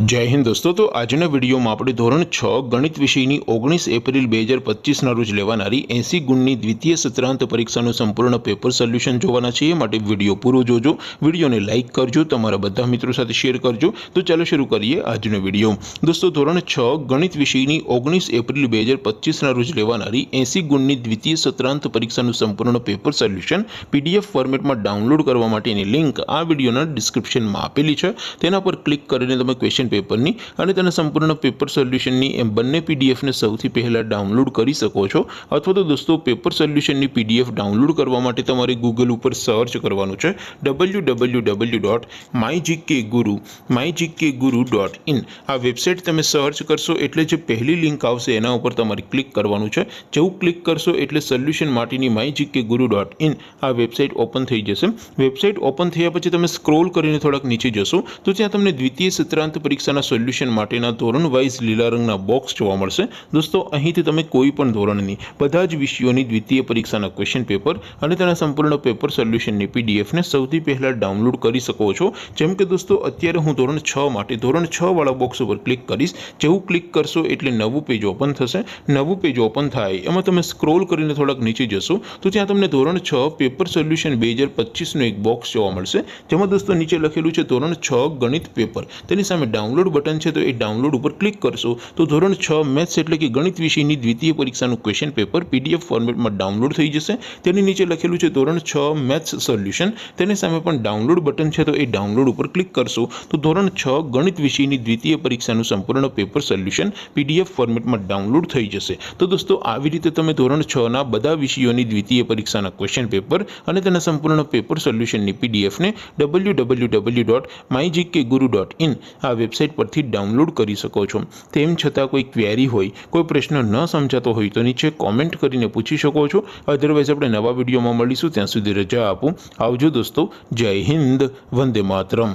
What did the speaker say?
जय हिंद दोस्तों। तो આજના વિડીયોમાં આપણે ધોરણ 6 ગણિત વિષયની 19 એપ્રિલ 2025ના રોજ લેવાનારી 80 ગુણની દ્વિતીય સત્રાંત પરીક્ષાનું સંપૂર્ણ પેપર સોલ્યુશન જોવાના છીએ। માટે વિડીયો પૂરો જોજો, વિડીયોને લાઇક કરજો, તમારા બધા મિત્રો સાથે શેર કરજો। તો ચાલો શરૂ કરીએ આજનો વિડીયો। દોસ્તો ધોરણ 6 ગણિત વિષયની 19 એપ્રિલ 2025ના રોજ લેવાનારી 80 ગુણની દ્વિતીય સત્રાંત પરીક્ષાનું સંપૂર્ણ પેપર સોલ્યુશન પીડીએફ ફોર્મેટમાં ડાઉનલોડ કરવા માટેની લિંક આ વિડીયોના ડિસ્ક્રિપ્શનમાં આપેલી છે। તેના પર ક્લિક કરીને તમે ક્વેશ્ચન પેપરની અને તેના સંપૂર્ણ પેપર સોલ્યુશનની એમ બંને પીડીએફને સૌથી પહેલાં ડાઉનલોડ કરી શકો છો। અથવા તો દોસ્તો પેપર સોલ્યુશનની પીડીએફ ડાઉનલોડ કરવા માટે તમારે ગૂગલ ઉપર સર્ચ કરવાનું છે www.mygkguru.in। આ વેબસાઇટ તમે સર્ચ કરશો એટલે જે પહેલી લિંક આવશે એના ઉપર તમારે ક્લિક કરવાનું છે। જેવું ક્લિક કરશો એટલે સોલ્યુશન માટેની mygkguru.in આ વેબસાઇટ ઓપન થઈ જશે। વેબસાઇટ ઓપન થયા પછી તમે સ્ક્રોલ કરીને થોડાક નીચે જશો તો ત્યાં તમને દ્વિતીય સત્રાંત પરીક્ષાના સોલ્યુશન માટેના ધોરણ વાઇઝ લીલા રંગના બોક્સ જોવા મળશે। દોસ્તો અહીંથી તમે કોઈ પણ ધોરણની બધા જ વિષયોની દ્વિતીય પરીક્ષાના ક્વેશ્ચન પેપર અને તેના સંપૂર્ણ પેપર સોલ્યુશનની પીડીએફને સૌથી પહેલાં ડાઉનલોડ કરી શકો છો। જેમ કે દોસ્તો અત્યારે હું ધોરણ 6 માટે ધોરણ 6 વાળા બોક્સ ઉપર ક્લિક કરીશ। જેવું ક્લિક કરશો એટલે નવું પેજ ઓપન થશે। નવું પેજ ઓપન થાય એમાં તમે સ્ક્રોલ કરીને થોડાક નીચે જશો તો ત્યાં તમને ધોરણ 6 પેપર સોલ્યુશન 2025નું એક બોક્સ જોવા મળશે। જેમાં દોસ્તો નીચે લખેલું છે ધોરણ 6 ગણિત પેપર, તેની સામે ડાઉનલોડ બટન છે તો એ ડાઉનલોડ ઉપર ક્લિક કરશો તો ધોરણ 6 મેથ્સ એટલે કે ગણિત વિષયની દ્વિતીય પરીક્ષાનું ક્વેશ્ચન પેપર પીડીએફ ફોર્મેટમાં ડાઉનલોડ થઈ જશે। તેની નીચે લખેલું છે ધોરણ 6 મેથ્સ સોલ્યુશન, તેની સામે પણ ડાઉનલોડ બટન છે તો એ ડાઉનલોડ ઉપર ક્લિક કરશો તો ધોરણ 6 ગણિત વિષયની દ્વિતીય પરીક્ષાનું સંપૂર્ણ પેપર સોલ્યુશન પીડીએફ ફોર્મેટમાં ડાઉનલોડ થઈ જશે। તો દોસ્તો આવી રીતે તમે ધોરણ 6ના બધા વિષયોની દ્વિતીય પરીક્ષાના ક્વેશ્ચન પેપર અને તેના સંપૂર્ણ પેપર સોલ્યુશનની પીડીએફને www.mygkguru.in આ વેબસાઇટ પરથી ડાઉનલોડ કરી શકો છો। તેમ છતાં કોઈ ક્વેરી હોય, કોઈ પ્રશ્ન ન સમજાતો હોય તો નીચે કોમેન્ટ કરીને પૂછી શકો છો। અધરવાઇઝ આપણે નવા વિડીયોમાં મળીશું, ત્યાં સુધી રજા આપો। આવજો દોસ્તો, જય હિન્દ, વંદે માતરમ।